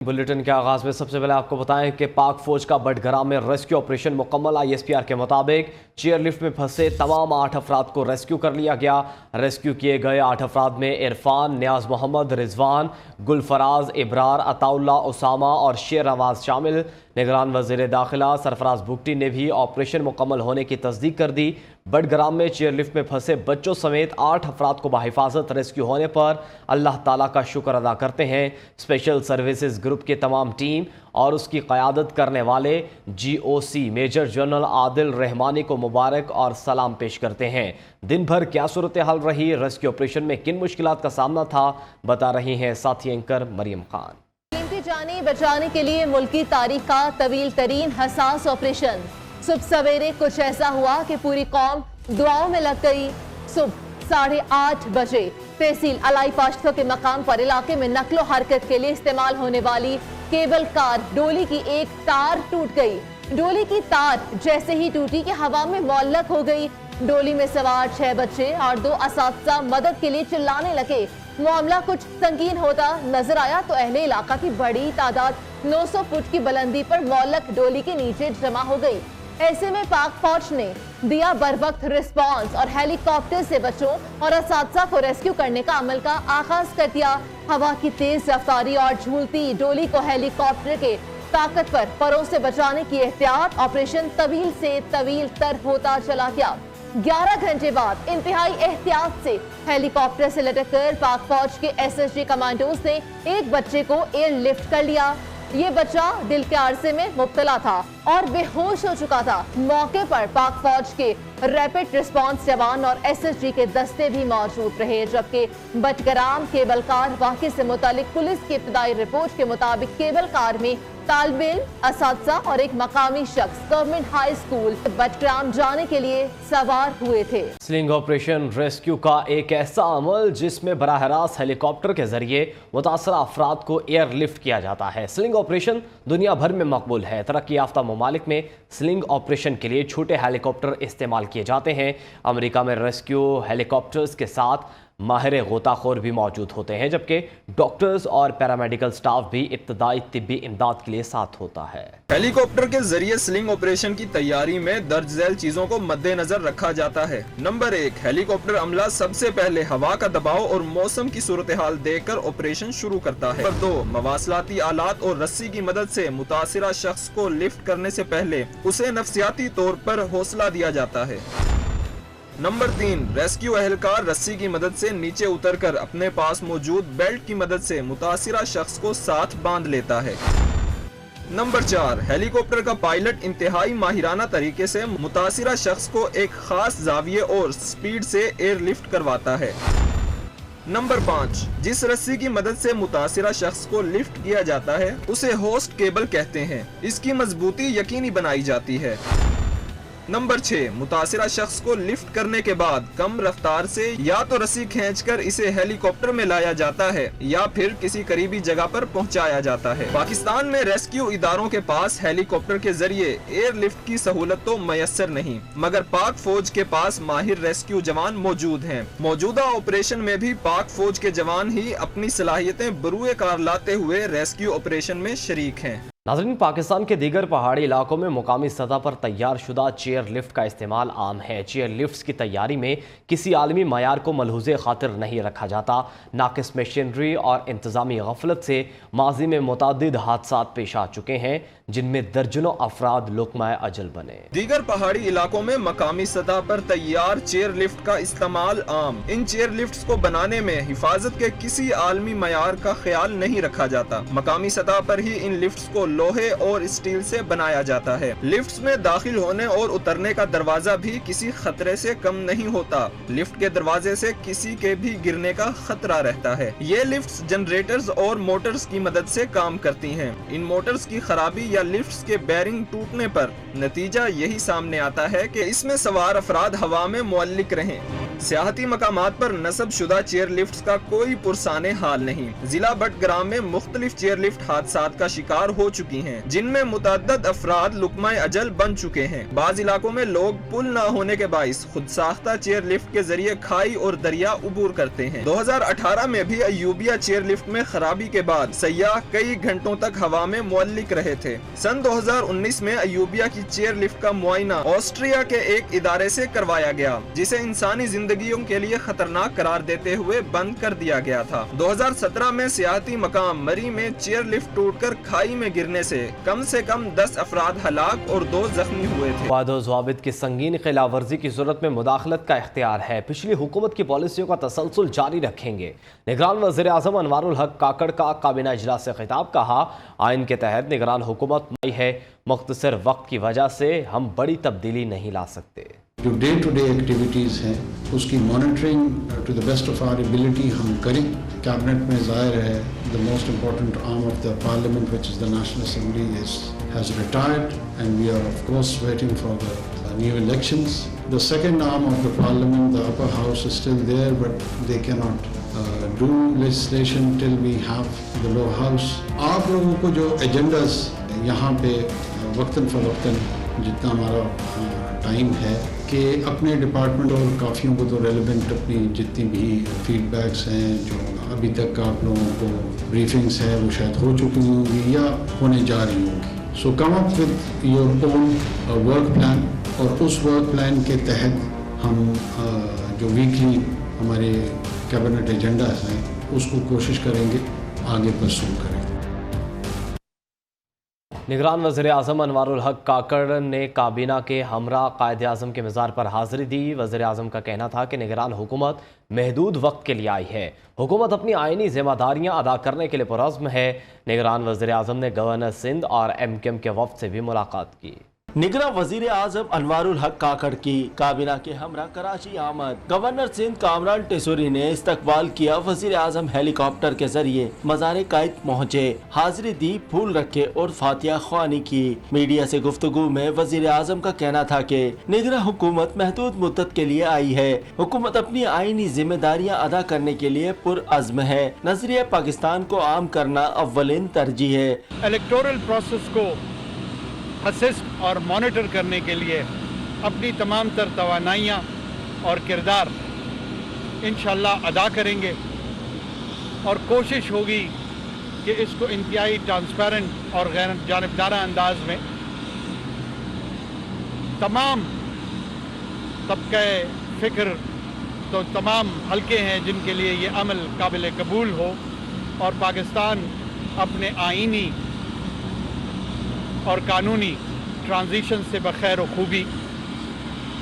Bulletin के आगाज में सबसे पहले आपको बताएं कि पाक फौज का बटगराम में रेस्क्यू ऑपरेशन मुकम्मल। ISPR के मुताबिक चेयरलिफ्ट में फंसे तमाम 8 अफराद को रेस्क्यू कर लिया गया। रेस्क्यू किए गए 8 अफराद में इरफान, नियाज मोहम्मद, रिजवान, गुलफराज, इब्रार, अताउल्ला, उसामा और शेर नवाज शामिल। निगरान वज़ीर दाखिला सरफराज बुगटी ने भी ऑपरेशन मुकम्मल होने की तस्दीक कर दी। बटगराम में चेयरलिफ्ट में फंसे बच्चों समेत 8 अफराद को बाहिफाजत रेस्क्यू होने पर अल्लाह ताला का शुक्र अदा करते हैं। स्पेशल सर्विसेज ग्रुप की तमाम टीम और उसकी क़यादत करने वाले GOC major general Adil Rehmani को मुबारक और सलाम पेश करते हैं। दिन भर क्या सूरत हाल रही, रेस्क्यू ऑपरेशन में किन मुश्किलात का सामना था, बता रही हैं साथी एंकर मरियम खान। जाने बचाने के लिए मुल्की तारीख का तवील तरीन हसास ऑपरेशन। सुबह सवेरे कुछ ऐसा हुआ कि पूरी कौम दुआओं में लग गई। सुबह 8:30 बजे तहसील अलाई पाश्तो के मकाम पर इलाके में नकलो हरकत के लिए इस्तेमाल होने वाली केबल कार डोली की एक तार टूट गई। डोली की तार जैसे ही टूटी कि हवा में मुअल्लक हो गई। डोली में सवार 6 बच्चे और 2 असातिज़ा मदद के लिए चिल्लाने लगे। मामला कुछ संगीन होता नजर आया तो अहले इलाका की बड़ी तादाद 900 फुट की बुलंदी पर मुअल्लक डोली के नीचे जमा हो गई। ऐसे में पाक फौज ने दिया बरवक्त रिस्पांस और हेलीकॉप्टर से बच्चों और असातिज़ा को रेस्क्यू करने का अमल का आगाज कर दिया। हवा की तेज रफ्तारी और झूलती डोली को हेलीकॉप्टर के ताकतवर परों से बचाने की एहतियात ऑपरेशन तवील से तवील तर होता चला गया। 11 घंटे बाद इंतहाई एहतियात से हेलीकॉप्टर से लटक कर पाक फौज के SSG कमांडोज ने एक बच्चे को एयर लिफ्ट कर लिया। ये बच्चा दिल के आरसे में मुब्तला था और बेहोश हो चुका था। मौके पर पाक फौज के रैपिड रिस्पांस जवान और SSG के दस्ते भी मौजूद रहे, जबकि बटगराम केबल कार वाक़े से मुतालिक पुलिस की इब्तदाई रिपोर्ट के मुताबिक केबल कार में तालिब इल्म, असातिज़ा और एक मकामी शख्स गवर्नमेंट हाई स्कूल बटग्राम जाने के लिए सवार हुए थे। स्लिंग ऑपरेशन रेस्क्यू का एक ऐसा अमल जिसमें बराह रास्त हेलीकॉप्टर के जरिए मुतासरा अफराद को एयर लिफ्ट किया जाता है। स्लिंग ऑपरेशन दुनिया भर में मकबूल है। तरक्की याफ्ता ममालिक में स्लिंग ऑपरेशन के लिए छोटे हेलीकॉप्टर इस्तेमाल किए जाते हैं। अमेरिका में रेस्क्यू हेलीकॉप्टर्स के साथ माहिर गोताखोर भी मौजूद होते हैं, जबकि डॉक्टर्स और पैरामेडिकल स्टाफ भी इब्तदाई तिब्बी इमदाद के लिए साथ होता है। हेलीकॉप्टर के जरिए स्लिंग ऑपरेशन की तैयारी में दर्ज झैल चीजों को मद्देनजर रखा जाता है। नंबर 1, हेलीकॉप्टर अमला सबसे पहले हवा का दबाव और मौसम की सूरत हाल देखकर ऑपरेशन शुरू करता है। नंबर 2, मवासलाती आलात और रस्सी की मदद से मुतासिरा शख्स को लिफ्ट करने से पहले उसे नफ्सियाती तौर पर हौसला दिया जाता है। नंबर 3, रेस्क्यू एहलकार रस्सी की मदद से नीचे उतरकर अपने पास मौजूद बेल्ट की मदद से मुतासिरा शख्स को साथ बांध लेता है। नंबर 4, हेलीकॉप्टर का पायलट इंतहाई माहिराना तरीके से मुतासिरा शख्स को एक खास जाविये और स्पीड से एयर लिफ्ट करवाता है। नंबर 5, जिस रस्सी की मदद से मुतासिरा शख्स को लिफ्ट किया जाता है उसे होस्ट केबल कहते हैं। इसकी मजबूती यकीनी बनाई जाती है। नंबर 6, मुतासिरा शख्स को लिफ्ट करने के बाद कम रफ्तार से या तो रस्सी खींचकर इसे हेलीकॉप्टर में लाया जाता है या फिर किसी करीबी जगह पर पहुंचाया जाता है। पाकिस्तान में रेस्क्यू इदारों के पास हेलीकॉप्टर के जरिए एयर लिफ्ट की सहूलत तो मैसर नहीं, मगर पाक फौज के पास माहिर रेस्क्यू जवान मौजूद हैं। मौजूदा ऑपरेशन में भी पाक फौज के जवान ही अपनी सलाहियतें बरूए कार लाते हुए रेस्क्यू ऑपरेशन में शरीक हैं। नाज़रीन, पाकिस्तान के दीगर पहाड़ी इलाकों में मुकामी सतह पर तैयार शुदा चेयर लिफ्ट का इस्तेमाल आम है। चेयर लिफ्ट्स की तैयारी में किसी आलमी मयार को मलहूज़े खातिर नहीं रखा जाता। नाकिस मशीनरी और इंतज़ामी गफलत से माजी में मुतअद्दिद हादसात पेश आ चुके हैं, जिनमें दर्जनों अफराद लुक़मा अजल बने। दीगर पहाड़ी इलाकों में मकामी सतह पर तैयार चेयर लिफ्ट का इस्तेमाल आम। इन चेयर लिफ्ट्स को बनाने में हिफाजत के किसी आलमी मयार का ख्याल नहीं रखा जाता। मकामी सतह पर ही इन लिफ्ट्स को लोहे और स्टील से बनाया जाता है। लिफ्ट्स में दाखिल होने और उतरने का दरवाजा भी किसी खतरे से कम नहीं होता। लिफ्ट के दरवाजे से किसी के भी गिरने का खतरा रहता है। ये लिफ्ट्स जनरेटर्स और मोटर्स की मदद से काम करती हैं। इन मोटर्स की खराबी या लिफ्ट्स के बेरिंग टूटने पर नतीजा यही सामने आता है कि इसमें सवार अफराद हवा में मुअल्लिक रहें। सियाहती मकामात पर नस्ब शुदा चेयर लिफ्ट का कोई पुरसाने हाल नहीं। जिला बटग्राम में मुख्तलिफ चेयर लिफ्ट हादसात का शिकार हो चुकी हैं, जिनमें मुतअद्दद अफराद लुकमा अजल बन चुके हैं। बाज इलाकों में लोग पुल न होने के बाइस खुद साख्ता चेयर लिफ्ट के जरिए खाई और दरिया उबूर करते हैं। 2018 में भी अयूबिया चेयर लिफ्ट में खराबी के बाद सयाह कई घंटों तक हवा में मुअल्लिक रहे थे। सन 2019 में अयूबिया की चेयर लिफ्ट का मुआयना ऑस्ट्रिया के एक इदारे से करवाया गया, जिसे इंसानी जिंदगियों के लिए खतरनाक करार देते हुए बंद कर दिया गया था। 2017 में सियाहती मकाम मरी में चेयर लिफ्ट टूटकर खाई में गिरने से कम 10 अफराद हलाक और 2 जख्मी हुए थे। वादो ज़वाबित की संगीन खिलाफवर्जी की सूरत में मुदाखलत का इख्तियार है। पिछली हुकूमत की पॉलिसियों का तसलसल जारी रखेंगे। निगरान वज़ीर आज़म अनवारुल हक काकड़ का काबीना इजलास से खिताब। कहा, आइन के तहत निगरान हुकूमत आई है, मुख्तसर वक्त की वजह से हम बड़ी तब्दीली नहीं ला सकते। जो डे टू डे एक्टिविटीज़ हैं उसकी monitoring to the best of our ability हम करें। कैबिनेट में ज़ाहिर है the most important arm of the parliament which is the national assembly has retired and we are of course waiting for the new elections. The second arm of the parliament, the upper house, is still there but they cannot do legislation till we have the lower house. आप लोगों को जो agendas यहाँ पे वक्तन फ़वक्तन जितना हमारा time है कि अपने डिपार्टमेंट और काफ़ियों को तो रेलेवेंट अपनी जितनी भी फीडबैक्स हैं जो अभी तक आप लोगों को ब्रीफिंग्स है वो शायद हो चुकी होंगी या होने जा रही होंगी। So come up with your own work plan और उस वर्क प्लान के तहत हम जो वीकली हमारे कैबिनेट एजेंडा हैं उसको कोशिश करेंगे आगे परसू करें। निगरान वज़ीर आज़म अनवारुल हक काकड़ ने काबीना के हमरा कायद आज़म के मज़ार पर हाज़िरी दी। वज़ीर आज़म का कहना था कि निगरान हुकूमत महदूद वक्त के लिए आई है। हुकूमत अपनी आइनी ज़िम्मेदारियाँ अदा करने के लिए पुरज़्म है। निगरान वज़ीर आज़म ने गवर्नर सिंध और MKM के वफ़द से भी मुलाकात की। निगरान वजीर आजम अनवारुल हक काकड़ की काबीना के हमरा कराची आमद। गवर्नर सिंध कामरान टेसूरी ने इस्तकबाल किया। वजीर आजम हेलीकॉप्टर के जरिए मज़ार कायद पहुँचे, हाजिरी दी, फूल रखे और फातिहा ख्वानी की। मीडिया से गुफ्तगू में वजीर आजम का कहना था कि निगरान हुकूमत महदूद मुद्दत के लिए आई है। हुकूमत अपनी आइनी जिम्मेदारियाँ अदा करने के लिए पुरअज़्म है। नजरिया पाकिस्तान को आम करना अव्वलिन तरजीह है। इलेक्टोरल प्रोसेस को असिस्ट और मॉनिटर करने के लिए अपनी तमाम तर तवानाइयाँ और किरदार इंशाअल्लाह अदा करेंगे और कोशिश होगी कि इसको इंतहाई ट्रांसपेरेंट और गैर जानिबदारा अंदाज में तमाम तबके फ़िक्र तो तमाम हल्के हैं जिनके लिए ये अमल काबिल कबूल हो और पाकिस्तान अपने आइनी और कानूनी ट्रांजिशन से बखैर खूबी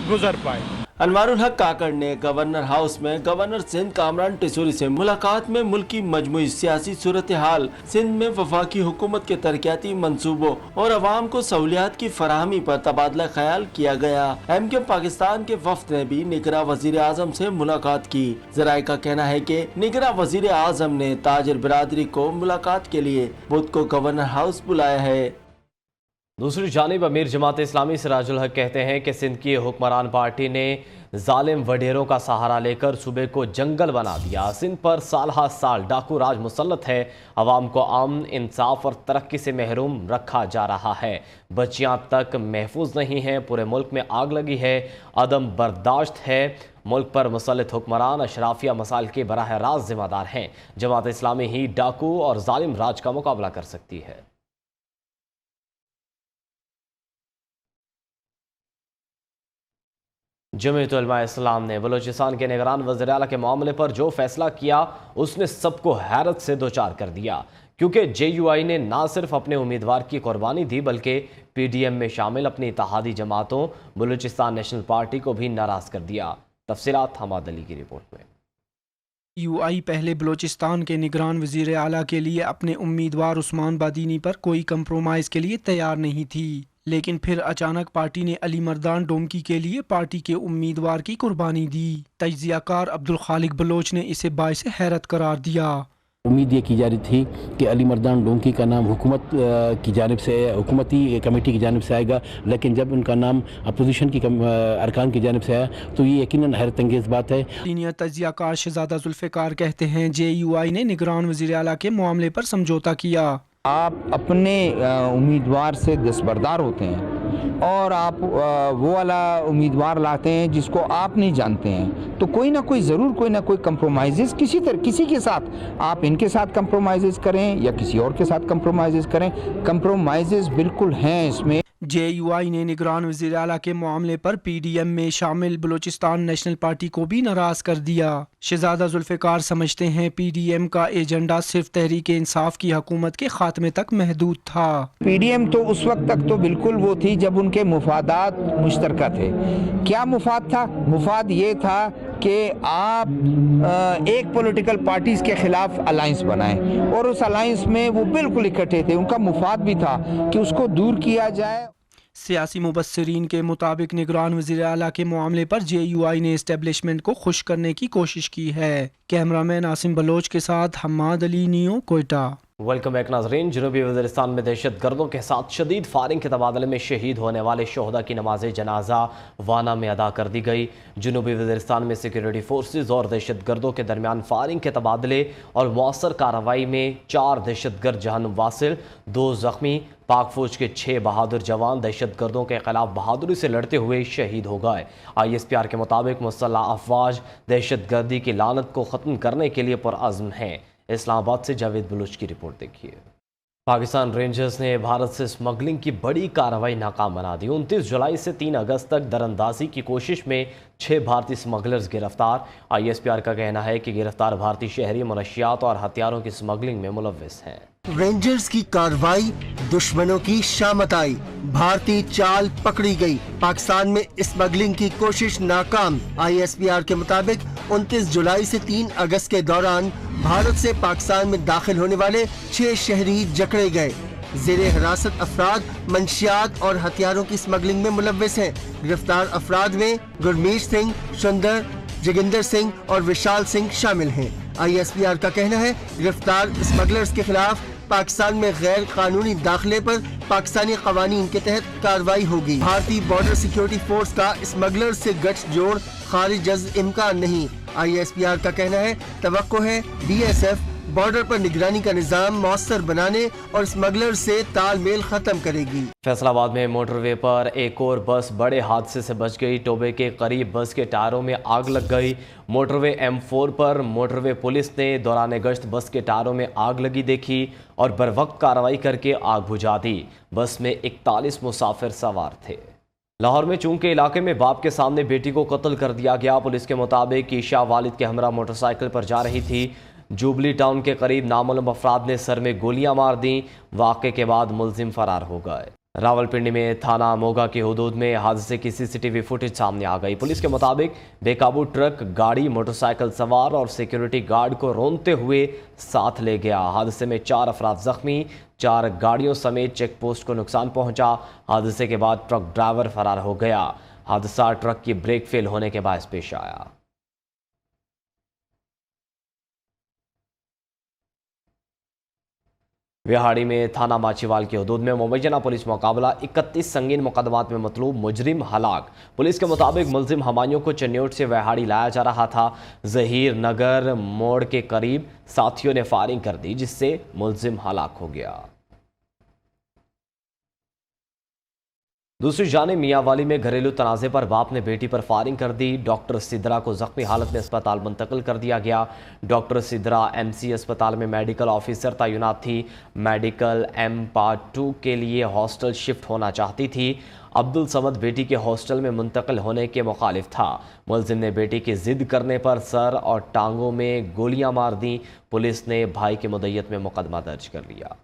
गुजर पाए। अनवारुल हक काकड़ ने गवर्नर हाउस में गवर्नर सिंध कामरान टेसूरी से मुलाकात में मुल्क की मजमूई सियासी सूरत हाल, सिंध में वफाकी हुकूमत के तरक्याती मंसूबों और अवाम को सहूलियात की फराहमी पर तबादला ख्याल किया गया। MKM पाकिस्तान के वफ्द ने भी निगरान वजीर आजम से मुलाकात की। ज़राए का कहना है कि निगरान वजीर आजम ने ताजिर बिरादरी को मुलाकात के लिए बुध को गवर्नर हाउस बुलाया है। दूसरी जानिब अमीर जमात इस्लामी सिराजुल हक कहते हैं कि सिंध की हुक्मरान पार्टी ने जालिम वडेरों का सहारा लेकर सूबे को जंगल बना दिया। सिंध पर साल हर साल डाकू राज मुसल्लत है। अवाम को अमन, इंसाफ और तरक्की से महरूम रखा जा रहा है। बच्चियां तक महफूज नहीं हैं। पूरे मुल्क में आग लगी है। अदम बर्दाश्त है। मुल्क पर मुसल्लत हुक्मरान अशराफिया मसाइल के बराह रास्त जिम्मेदार हैं। जमात इस्लामी ही डाकू और जालिम राज का मुकाबला कर सकती है। जमीयत उलमा इस्लाम ने बलूचिस्तान के निगरान वज़ीर आला के मामले पर जो फैसला किया उसने सबको हैरत से दो चार कर दिया, क्योंकि JUI ने ना सिर्फ अपने उम्मीदवार की कुर्बानी दी बल्कि PDM में शामिल अपनी इत्तेहादी जमातों बलूचिस्तान नेशनल पार्टी को भी नाराज कर दिया। तफसीलात हमाद अली की रिपोर्ट में। UI पहले बलूचिस्तान के निगरान वज़ीर आला के लिए अपने उम्मीदवार उस्मान बादीनी पर कोई कंप्रोमाइज़ के लिए तैयार नहीं थी, लेकिन फिर अचानक पार्टी ने अली मर्दान डोमकी के लिए पार्टी के उम्मीदवार की कुर्बानी दी। तज्ज़ियाकार अब्दुल खालिक बलोच ने इसे बाइस हैरत करार दिया। उम्मीद ये की जा रही थी कि अली मर्दान डोंकी का नाम हुकूमत की जानिब से, हुकूमती कमेटी की जानिब से आएगा, लेकिन जब उनका नाम अपोजिशन की अरकान की जानिब से आया तो ये यकीनन हैरत अंगेज़ बात है। सीनियर तजियाकार शहजादा जुल्फ़िकार कहते हैं JUI ने निगरान वज़ीर आला के मामले पर समझौता किया। आप अपने उम्मीदवार से दस्तबरदार होते हैं और आप वो वाला उम्मीदवार लाते हैं जिसको आप नहीं जानते हैं, तो कोई ना कोई ज़रूर कोई ना कोई कंप्रोमाइज़ किसी के साथ, आप इनके साथ कंप्रोमाइज़ करें या किसी और के साथ कंप्रोमाइज़ करें, कंप्रोमाइज़ बिल्कुल हैं इसमें। JUI ने निगरान वज़ीर आला के मामले पर PDM में शामिल बलूचिस्तान नेशनल पार्टी को भी नाराज़ कर दिया। शहजादा जुल्फ़िकार समझते हैं PDM का एजेंडा सिर्फ तहरीक इंसाफ की हुकूमत के खात्मे तक महदूद था। PDM तो उस वक्त तक तो बिल्कुल वो थी जब उनके मुफादात मुश्तरका थे। क्या मुफाद था? मुफाद ये था कि आप एक पॉलिटिकल पार्टीज़ के ख़िलाफ़ अलाइंस बनाएं और उस अलाइंस में वो बिल्कुल इकट्ठे थे। उनका मुफाद भी था कि उसको दूर किया जाए। सियासी मुबस्सिरीन के मुताबिक निगरान वज़ीर आला के मामले पर JUI ने इस्टेब्लिशमेंट को खुश करने की कोशिश की है। कैमरामैन आसिम बलोच के साथ Hammad Ali, neo, Quetta. Welcome back नाज़रीन। जनूबी वज़ीरिस्तान में दहशत गर्दों के साथ शदीद फायरिंग के तबादले में शहीद होने वाले शोहदा की नमाज जनाजा वाना में अदा कर दी गई। जनूबी वज़ीरिस्तान में सिक्योरिटी फोर्सेज और दहशत गर्दों के दरमियान फायरिंग के तबादले और मौसर कार्रवाई में 4 दहशत गर्द जहन्नुम वासिल, 2 ज़ख्मी। पाक फौज के 6 बहादुर जवान दहशत गर्दों के खिलाफ बहादुरी से लड़ते हुए शहीद हो गए। ISPR के मुताबिक मुसल्लह अफवाज दहशत गर्दी की लानत को ख़त्म करने के लिए पुरअज़्म हैं। इस्लामाबाद से जावेद बलूच की रिपोर्ट देखिए। पाकिस्तान रेंजर्स ने भारत से स्मगलिंग की बड़ी कार्रवाई नाकाम बना दी। 29 जुलाई से 3 अगस्त तक दरअंदाजी की कोशिश में 6 भारतीय स्मगलर्स गिरफ्तार। ISPR का कहना है कि गिरफ्तार भारतीय शहरी मनशियात और हथियारों की स्मगलिंग में मुलव्विस हैं। रेंजर्स की कार्रवाई, दुश्मनों की शामत आई, भारतीय चाल पकड़ी गई, पाकिस्तान में स्मगलिंग की कोशिश नाकाम। ISPR के मुताबिक 29 जुलाई से 3 अगस्त के दौरान भारत से पाकिस्तान में दाखिल होने वाले 6 शहरी जकड़े गए। ज़ेरे हिरासत अफराद मंशियात और हथियारों की स्मगलिंग में मुलव्विस हैं। गिरफ्तार अफराद में गुरमीत सिंह, सुंदर, जोगिंदर सिंह और विशाल सिंह शामिल हैं। ISPR का कहना है गिरफ्तार स्मगलर्स के खिलाफ पाकिस्तान में गैर कानूनी दाखिले पर पाकिस्तानी कवानीन के तहत कार्रवाई होगी। भारतीय बॉर्डर सिक्योरिटी फोर्स का स्मगलर से गठजोड़ खारिज अज इम्कान नहीं। ISPR का कहना है तवक्को है BSF बॉर्डर पर निगरानी का निजाम मौसर बनाने और स्मगलर से तालमेल खत्म करेगी। फैसलाबाद में मोटरवे पर एक और बस बड़े हादसे से बच गई। टोबे के करीब बस के टायरों में आग लग गई। मोटरवे M4 पर मोटरवे पुलिस ने दौरान गश्त बस के टायरों में आग लगी देखी और बरवक्त कार्रवाई करके आग बुझा दी। बस में 41 मुसाफिर सवार थे। लाहौर में चूंक के इलाके में बाप के सामने बेटी को कत्ल कर दिया गया। पुलिस के मुताबिक ईशा वालिद के हमरा मोटरसाइकिल पर जा रही थी। जुबली टाउन के करीब नामालूम अफराद ने सर में गोलियां मार दी। वाक़े के बाद मुलजिम फरार हो गए। रावलपिंडी में थाना मोगा की हुदूद में हादसे की CCTV फुटेज सामने आ गई। पुलिस के मुताबिक बेकाबू ट्रक गाड़ी मोटरसाइकिल सवार और सिक्योरिटी गार्ड को रोनते हुए साथ ले गया। हादसे में 4 अफराद जख्मी, 4 गाड़ियों समेत चेक पोस्ट को नुकसान पहुंचा। हादसे के बाद ट्रक ड्राइवर फरार हो गया। हादसा ट्रक की ब्रेक फेल होने के बायस पेश आया। विहाड़ी में थाना माचीवाल की हदूद में मुबैना पुलिस मुकाबला, 31 संगीन मुकदमात में मतलूब मुजरिम हलाक। पुलिस के मुताबिक मुलजिम हमायूं को चन्योट से विहाड़ी लाया जा रहा था। जहीर नगर मोड़ के करीब साथियों ने फायरिंग कर दी जिससे मुलजिम हलाक हो गया। दूसरी जानिब मियांवाली में घरेलू तनाज़े पर बाप ने बेटी पर फायरिंग कर दी। डॉक्टर सिद्रा को जख्मी हालत में अस्पताल मुंतकिल कर दिया गया। डॉक्टर सिद्रा MC अस्पताल में मेडिकल ऑफिसर तैनात थी। मेडिकल M पार्ट 2 के लिए हॉस्टल शिफ्ट होना चाहती थी। अब्दुल समद बेटी के हॉस्टल में मुंतकिल होने के मुखालिफ था। मुलजिम ने बेटी की जिद करने पर सर और टांगों में गोलियां मार दी। पुलिस ने भाई की मुद्दत में मुकदमा दर्ज कर लिया।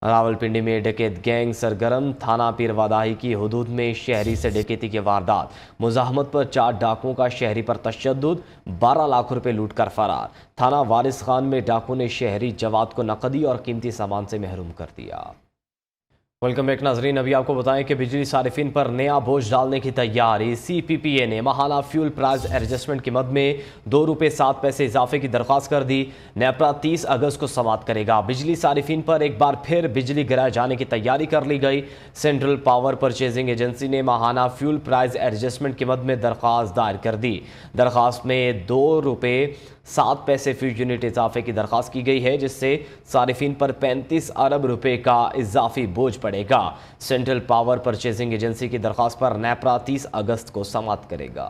रावलपिंडी में डकैत गैंग सरगर्म, थाना पीरवादाही की हुदूद में शहरी से डकैती की वारदात। मुजाहमत पर 4 डाकुओं का शहरी पर तशद्दुद, 12 लाख रुपए लूट कर फरार। थाना वारिस खान में डाकू ने शहरी जवाद को नकदी और कीमती सामान से महरूम कर दिया। वेलकम बैक नाजरीन। अभी आपको बताएं कि बिजली सारिफिन पर नया बोझ डालने की तैयारी। CPPA ने माहाना फ्यूल प्राइस एडजस्टमेंट की मद में ₹2.07 इजाफे की दरख्वास्त कर दी। नेपरा 30 अगस्त को समाप्त करेगा। बिजली सारिफिन पर एक बार फिर बिजली गिराए जाने की तैयारी कर ली गई। सेंट्रल पावर परचेजिंग एजेंसी ने माहाना फ्यूल प्राइस एडजस्टमेंट की मद में दरख्वास्त दायर कर दी। दरख्वास्त में ₹2.07 फी यूनिट इजाफे की दरख्वास्त की गई है, जिससे सारिफिन पर 35 अरब रुपए का इजाफी बोझ पड़ेगा। सेंट्रल पावर परचेजिंग एजेंसी की दरख्वास्त पर नेपरा 30 अगस्त को समाप्त करेगा।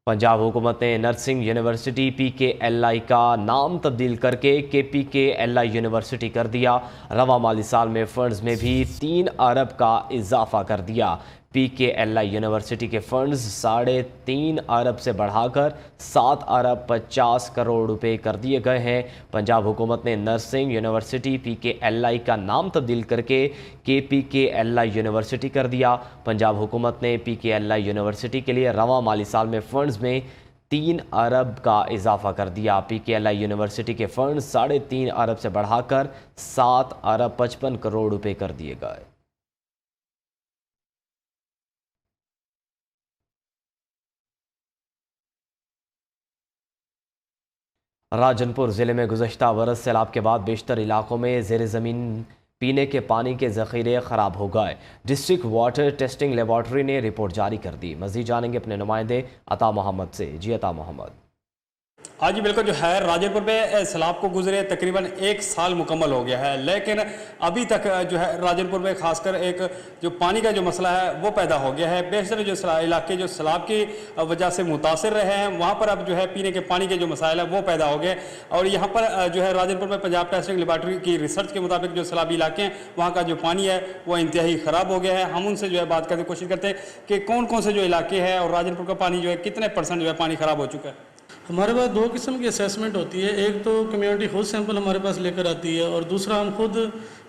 पंजाब हुकूमत ने नर्सिंग यूनिवर्सिटी PKLI का नाम तब्दील करके KPKLI यूनिवर्सिटी कर दिया। रवा माली साल में फंड्स में भी 3 अरब का इजाफा कर दिया। PKLI यूनिवर्सिटी के फंड्स 3.5 अरब से बढ़ाकर 7 अरब 50 करोड़ रुपए कर दिए गए हैं। पंजाब हुकूमत ने नर्सिंग यूनिवर्सिटी PKLI का नाम तब्दील करके KPKLI यूनिवर्सिटी कर दिया। पंजाब हुकूमत ने PKLI यूनिवर्सिटी के लिए रवा माली साल में फंड्स में 3 अरब का इजाफा कर दिया। PKLI यूनिवर्सिटी के फंड्स 3.5 अरब से बढ़ाकर 7 अरब 55 करोड़ रुपए कर दिए गए। राजनपुर ज़िले में गुज़श्ता बरस सैलाब के बाद बेशतर इलाकों में ज़ेर ज़मीन पीने के पानी के ज़ख़ीरे ख़राब हो गए। डिस्ट्रिक्ट वाटर टेस्टिंग लेबॉर्ट्री ने रिपोर्ट जारी कर दी। मज़ीद जानेंगे अपने नुमाइंदे अता मोहम्मद से। जी अता मोहम्मद। हाँ जी बिल्कुल, जो है राजनपुर में सैलाब को गुजरे तकरीबन 1 साल मुकम्मल हो गया है, लेकिन अभी तक जो है राजनपुर में खासकर एक जो पानी का जो मसला है वो पैदा हो गया है। बेशतर जो इलाके जो सैलाब की वजह से मुतासिर रहे हैं, वहाँ पर अब जो है पीने के पानी के जो मसाइल है वो पैदा हो गए। और यहाँ पर जो है राजनपुर में पंजाब टेस्टिंग लेबॉर्ट्री की रिसर्च के मुताबिक जो सैलाबी इलाके हैं वहाँ का जो पानी है वो इंतहाई ख़राब हो गया है। हम उनसे जो है बात करने की कोशिश करते हैं कि कौन कौन से जो इलाके हैं और राजनपुर का पानी जो है कितने % जो है पानी ख़राब हो चुका है। हमारे पास 2 किस्म की असेसमेंट होती है। एक तो कम्युनिटी खुद सैंपल हमारे पास लेकर आती है और दूसरा हम खुद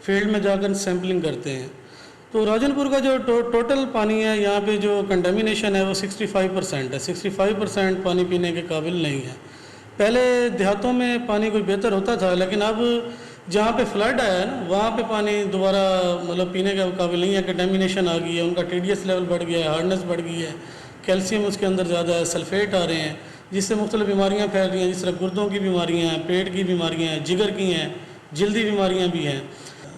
फील्ड में जाकर सैंपलिंग करते हैं। तो राजनपुर का जो टोटल पानी है, यहाँ पे जो कंटामिनेशन है वो 65% है। 65% पानी पीने के काबिल नहीं है। पहले देहातों में पानी कोई बेहतर होता था, लेकिन अब जहाँ पे फ्लड आया है ना, वहाँ पे पानी दोबारा मतलब पीने के काबिल नहीं है। कंटामिनेशन आ गई है, उनका TDS लेवल बढ़ गया है, हार्डनेस बढ़ गई है, कैल्शियम उसके अंदर ज़्यादा है, सल्फेट आ रहे हैं, जिससे मुख्तलिफ बीमारियाँ फैल रही हैं, जिस तरह गुर्दों की बीमारियाँ हैं, पेट की बीमारियाँ हैं, जिगर की हैं, जल्दी बीमारियाँ भी हैं।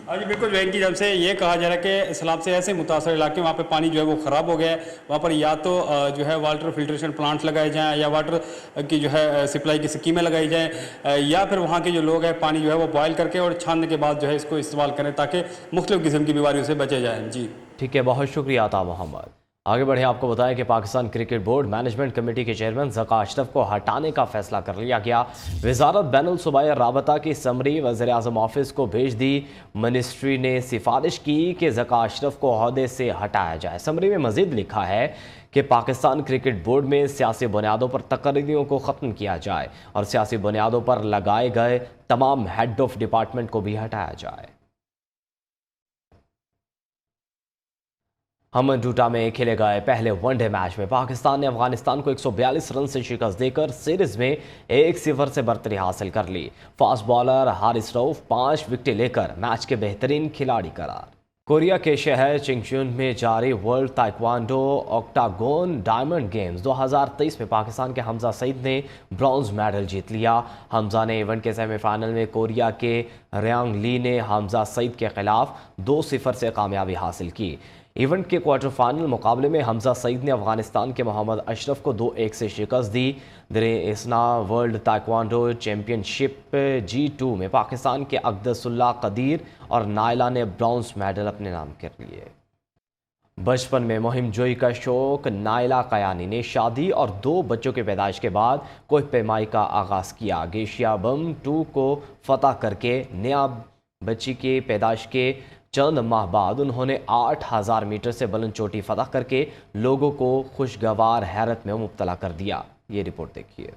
आज बिल्कुल जो है कि जब से ये कहा जा रहा है कि सैलाब से ऐसे मुतासर इलाके वहाँ पे पानी जो है वो ख़राब हो गया है, वहाँ पर या तो जो है वाटर फिल्ट्रेशन प्लांट्स लगाए जाएँ या वाटर की जो है सप्लाई की स्कीमें लगाई जाएँ, या फिर वहाँ के जो लोग हैं पानी जो है वो बॉयल करके और छानने के बाद जो है इसको इस्तेमाल करें ताकि मुख्तलिफ किस्म की बीमारियों से बचे जाएँ। जी ठीक है, बहुत शुक्रिया अता मोहम्मद। आगे बढ़े, आपको बताएं कि Pakistan cricket board management committee के चेयरमैन ज़का अशरफ को हटाने का फैसला कर लिया गया। वजारत बैनुल सूबाई राबता की समरी वज़ीर-ए-आज़म ऑफिस को भेज दी। मिनिस्ट्री ने सिफारिश की कि ज़का अशरफ को ओहदे से हटाया जाए। समरी में मज़ीद लिखा है कि पाकिस्तान क्रिकेट बोर्ड में सियासी बुनियादों पर तकरीरों को ख़त्म किया जाए और सियासी बुनियादों पर लगाए गए तमाम हेड ऑफ डिपार्टमेंट को भी हटाया जाए। हमनटूटा में खेले गए पहले वनडे मैच में पाकिस्तान ने अफगानिस्तान को 142 रन से शिकस्त देकर सीरीज में 1-0 से बरतरी हासिल कर ली। फास्ट बॉलर हारिस रऊफ 5 विकेटें लेकर मैच के बेहतरीन खिलाड़ी करार। कोरिया के शहर चिंगचुन में जारी world taekwondo octagon diamond games 2023 में पाकिस्तान के हमजा सईद ने ब्रॉन्ज मेडल जीत लिया। हमजा ने इवेंट के सेमीफाइनल में कोरिया के रियांग ली ने हमजा सईद के खिलाफ 2-0 से कामयाबी हासिल की। इवेंट के क्वार्टर फाइनल मुकाबले में हमजा सईद ने अफगानिस्तान के मोहम्मद अशरफ को 2-1 से शिकस्त दी। दरे इसना वर्ल्ड ताइक्वांडो चैम्पियनशिप G2 में पाकिस्तान के अक़दसुल्लाह कदीर और नायला ने ब्रॉन्ज मेडल अपने नाम कर लिए। बचपन में मुहिम जोई का शौक नायला कयानी ने शादी और 2 बच्चों के पैदाइश के बाद कोह पैमाई का आगाज़ किया। गेशिया बम 2 को फतह करके नया बच्ची के पैदाइश के चंद माह बाद उन्होंने 8000 मीटर से बुलंद चोटी फतह करके लोगों को खुशगवार हैरत में मुब्तला कर दिया। ये रिपोर्ट देखिए।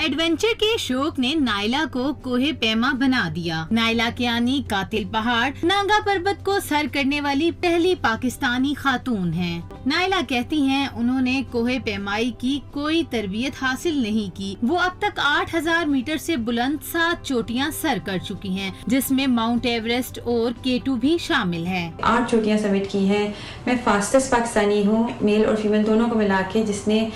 एडवेंचर के शौक ने नायला को कोहे पैमा बना दिया। नायला कियानी कातिल पहाड़ नागा पर्वत को सर करने वाली पहली पाकिस्तानी खातून हैं। नायला कहती हैं उन्होंने कोहे पैमाई की कोई तरबियत हासिल नहीं की। वो अब तक 8000 मीटर से बुलंद 7 चोटियां सर कर चुकी हैं, जिसमें माउंट एवरेस्ट और K2 भी शामिल है। 8 चोटियां समिट की हैं। मैं फास्टेस्ट पाकिस्तानी हूँ, मेल और फीमेल दोनों को मिला के, जिसने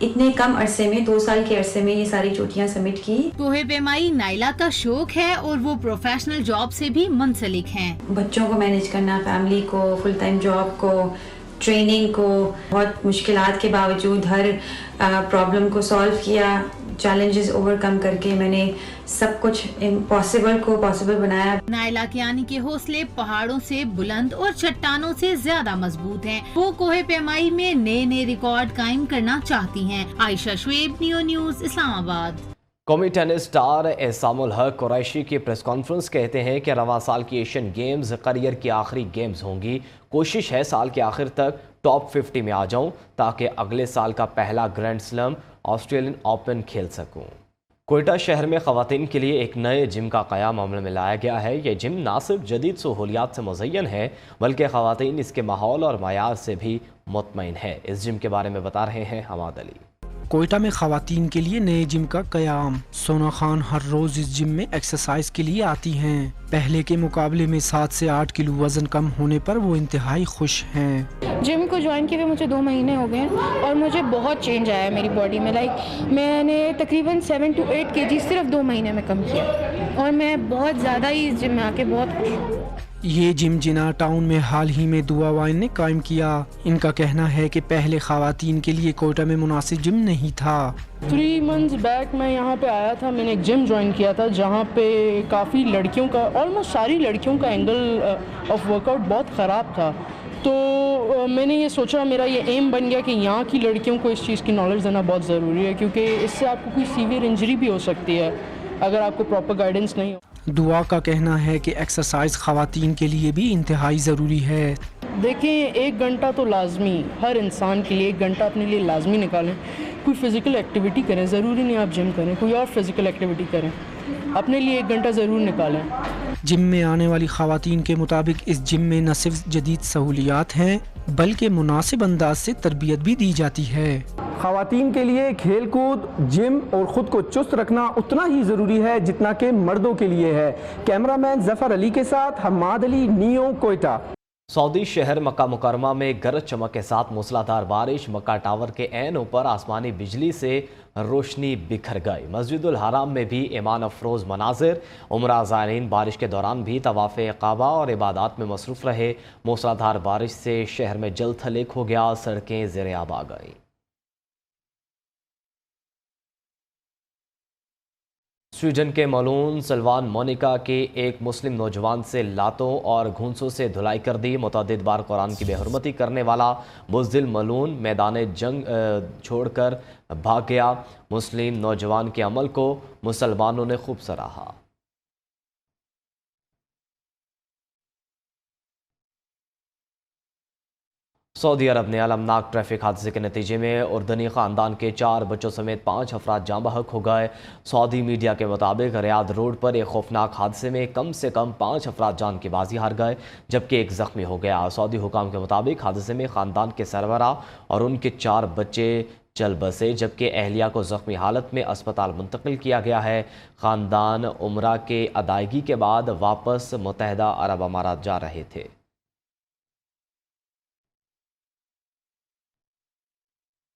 इतने कम अरसे में 2 साल के अरसे में ये सारी चोटियां समिट की। कोहे पैमाई नायला का शौक है और वो प्रोफेशनल जॉब से भी मुंसलिक हैं। बच्चों को मैनेज करना, फैमिली को, फुल टाइम जॉब को, ट्रेनिंग को, बहुत मुश्किलात के बावजूद हर प्रॉब्लम को सॉल्व किया, चैलेंजेस ओवरकम करके मैंने सब कुछ इम्पॉसिबल को पॉसिबल बनाया। नायला कियानी के हौसले पहाड़ों से बुलंद और चट्टानों से ज्यादा मजबूत हैं। वो कोहे पैमाई में नए नए रिकॉर्ड कायम करना चाहती हैं। Ayesha Shoaib, neo news, Islamabad. कौमी टेनिस स्टार एहसामुल हक कुरैशी की प्रेस कॉन्फ्रेंस कहते हैं कि रवां साल की एशियन गेम्स करियर की आखिरी गेम्स होंगी। कोशिश है साल के आखिर तक टॉप 50 में आ जाऊं ताकि अगले साल का पहला ग्रैंड स्लैम ऑस्ट्रेलियन ओपन खेल सकूं। कोयटा शहर में ख़वातीन के लिए एक नए जिम का क़याम अमल में लाया गया है। ये जिम ना सिर्फ जदीद सहूलियात से मुज़य्यन है बल्कि ख़वातीन इसके माहौल और मयार से भी मुतमईन है। इस जिम के बारे में बता रहे हैं हमाद अली। कोयटा में ख़वातीन के लिए नए जिम का क़याम। सोना खान हर रोज़ इस जिम में एक्सरसाइज के लिए आती हैं। पहले के मुकाबले में 7 से 8 किलो वज़न कम होने पर वो इंतहाई खुश हैं। जिम को ज्वाइन किए हुए मुझे 2 महीने हो गए हैं और मुझे बहुत चेंज आया है मेरी बॉडी में। मैंने तकरीबन 7 to 8 kg सिर्फ 2 महीने में कम किया और मैं बहुत ज़्यादा ही इस जिम में आके बहुत खुश हूँ। ये जिम जिना टाउन में हाल ही में दुआ वाइन ने कायम किया। इनका कहना है कि पहले ख़वातीन के लिए कोयटा में मुनासिब जिम नहीं था। 3 months बैक मैं यहाँ पे आया था, मैंने एक जिम ज्वाइन किया था जहाँ पे काफ़ी लड़कियों का, ऑलमोस्ट सारी लड़कियों का एंगल ऑफ वर्कआउट बहुत ख़राब था। तो मैंने ये सोचा, मेरा ये एम बन गया कि यहाँ की लड़कियों को इस चीज़ की नॉलेज देना बहुत ज़रूरी है, क्योंकि इससे आपको कोई सीवियर इंजरी भी हो सकती है अगर आपको प्रॉपर गाइडेंस नहीं हो। दुआ का कहना है कि एक्सरसाइज ख़वातीन के लिए भी इंतहाई ज़रूरी है। देखें, 1 घंटा तो लाजमी, हर इंसान के लिए 1 घंटा अपने लिए लाजमी निकालें। कोई फ़िज़िकल एक्टिविटी करें, ज़रूरी नहीं आप जिम करें, कोई और फिज़िकल एक्टिविटी करें, अपने लिए 1 घंटा ज़रूर निकालें। जिम में आने वाली ख़वातीन के मुताबिक इस जिम में न सिर्फ जदीद सहूलियात हैं बल्कि मुनासिब अंदाज से तरबियत भी दी जाती है। ख़वातीन के लिए खेल कूद, जिम और ख़ुद को चुस्त रखना उतना ही ज़रूरी है जितना कि मर्दों के लिए है। कैमरामैन ज़फ़र अली के साथ हमाद अली, नियो, कोयटा। सऊदी शहर मक्का मुकरमा में गरज चमक के साथ मूसलाधार बारिश। मक्का टावर के ऐन ऊपर आसमानी बिजली से रोशनी बिखर गई। मस्जिदुल हराम में भी ईमान अफरोज़ मनाजिर। उमरा ज़ायरीन बारिश के दौरान भी तवाफ़े काबा और इबादत में मसरूफ़ रहे। मूसलाधार बारिश से शहर में जल थलेक हो गया, सड़कें ज़ेर आब आ गईं। स्वीडन के मलून सलवान मोनिका के एक मुस्लिम नौजवान से लातों और घूंसों से धुलाई कर दी। मुतअद्दिद बार कुरान की बेहुरमती करने वाला बुज़दिल मलून मैदान जंग छोड़कर भाग गया। मुस्लिम नौजवान के अमल को मुसलमानों ने खूब सराहा। सऊदी अरब ने अलमनाक ट्रैफिक हादसे के नतीजे में उर्दनी ख़ानदान के 4 बच्चों समेत 5 अफराद जाँ बहक हो गए। सऊदी मीडिया के मुताबिक रियाद रोड पर एक खौफनाक हादसे में कम से कम 5 अफराद जान की बाजी हार गए जबकि एक ज़ख्मी हो गया। सऊदी हुकाम के मुताबिक हादसे में ख़ानदान के सरबरा और उनके 4 बच्चे चल बसे जबकि अहलिया को ज़ख्मी हालत में अस्पताल मुंतकिल किया गया है। ख़ानदान उम्रा के अदायगी के बाद वापस मुत्तहदा अरब अमारात जा रहे थे।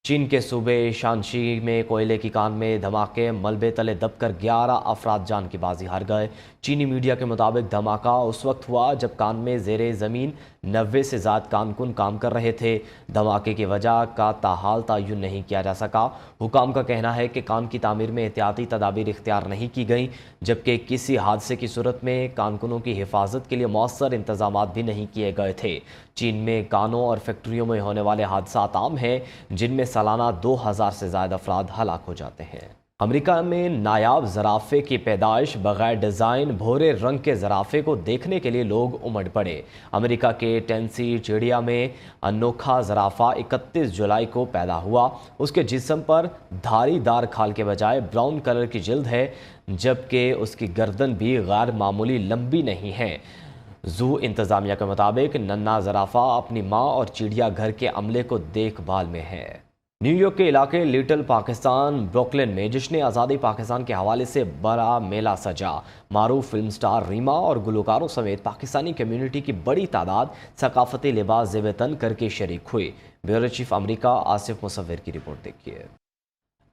चीन के सूबे शानशी में कोयले की कान में धमाके। मलबे तले दबकर 11 अफराद जान की बाजी हार गए। चीनी मीडिया के मुताबिक धमाका उस वक्त हुआ जब कान में ज़ेरे ज़मीन 90 से ज़्यादा कारकुन काम कर रहे थे। धमाके की वजह का ताहाल तयन नहीं किया जा सका। हुकाम का कहना है कि कान की तामीर में एहतियाती तदाबीर इख्तियार नहीं की गई जबकि किसी हादसे की सूरत में कारकुनों की हिफाजत के लिए मौसर इंतजाम भी नहीं किए गए थे। चीन में कानों और फैक्ट्रियों में होने वाले हादसा आम हैं जिनमें सालाना 2000 से ज़्यादा अफराद हलाक हो जाते हैं। امریکہ میں نایاب زرافے کی پیدائش، بغیر ڈیزائن بھورے رنگ کے زرافے کو دیکھنے کے لیے لوگ امڑ پڑے۔ امریکہ کے ٹینسی چڑیا میں انوکھا زرافہ 31 جولائی کو پیدا ہوا۔ اس کے جسم پر دھاری دار کھال کے بجائے براؤن کلر کی جلد ہے، جبکہ اس کی گردن بھی غیر معمولی لمبی نہیں ہے۔ زو انتظامیہ کے مطابق ننھا زرافہ اپنی ماں اور چڑیا گھر کے عملے کو دیکھ بھال میں ہے۔ نیو یارک کے علاقے لٹل پاکستان بروکلن میں جشن آزادی پاکستان کے حوالے سے بڑا میلہ سجا۔ معروف فلم سٹار ریما اور گلوکاروں سمیت پاکستانی کمیونٹی کی بڑی تعداد ثقافتی لباس زیب تن کر کے شریک ہوئی۔ بیورو چیف امریکہ آصف مصور کی رپورٹ دیکھیے۔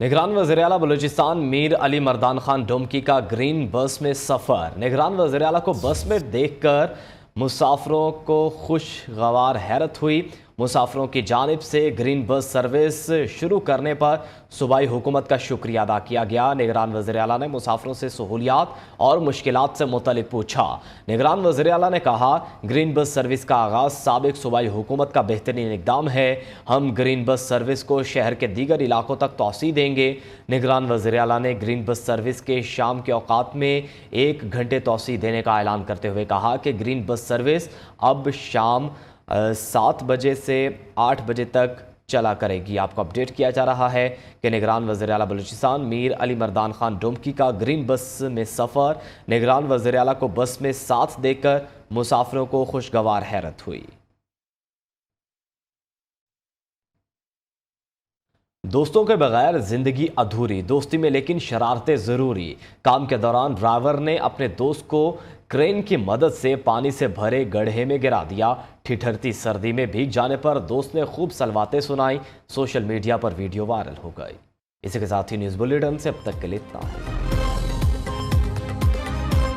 نگران وزیراعلیٰ بلوچستان میر علی مردان خان ڈومکی کا گرین بس میں سفر۔ نگران وزیراعلیٰ کو بس میں دیکھ کر مسافروں کو خوشگوار حیرت ہوئی۔ مسافروں کی جانب سے گرین بس سروس شروع کرنے پر صوبائی حکومت کا شکریہ ادا کیا گیا۔ نگران وزیراعلیٰ نے مسافروں سے سہولیات اور مشکلات سے متعلق پوچھا۔ نگران وزیراعلیٰ نے کہا، گرین بس سروس کا آغاز سابق صوبائی حکومت کا بہترین اقدام ہے۔ ہم گرین بس سروس کو شہر کے دیگر علاقوں تک توسیع دیں گے۔ نگران وزیراعلیٰ نے گرین بس سروس کے شام کے اوقات میں 1 گھنٹے توسیع دینے کا اعلان کرتے ہوئے کہا کہ گرین بس سروس اب شام 7 بجے سے 8 بجے تک چلا کرے گی۔ آپ کو اپڈیٹ کیا جا رہا ہے کہ نگران وزیراعلیٰ بلوچستان میر علی مردان خان ڈومکی کا گرین بس میں سفر۔ نگران وزیراعلیٰ کو بس میں ساتھ دیکھ کر مسافروں کو خوشگوار حیرت ہوئی۔ دوستوں کے بغیر زندگی ادھوری، دوستی میں لیکن شرارتیں ضروری۔ کام کے دوران ڈرائیور نے اپنے دوست کو کرین کی مدد سے پانی سے بھرے گڑھے میں گرا دیا۔ ٹھٹھرتی سردی میں بھیگ جانے پر دوست نے خوب سلواتیں سنائی۔ سوشل میڈیا پر ویڈیو وائرل ہو گئی۔ اسی کے ساتھ ہی نیوز بلیٹن سے اب تک کے لیے اتنا ہے۔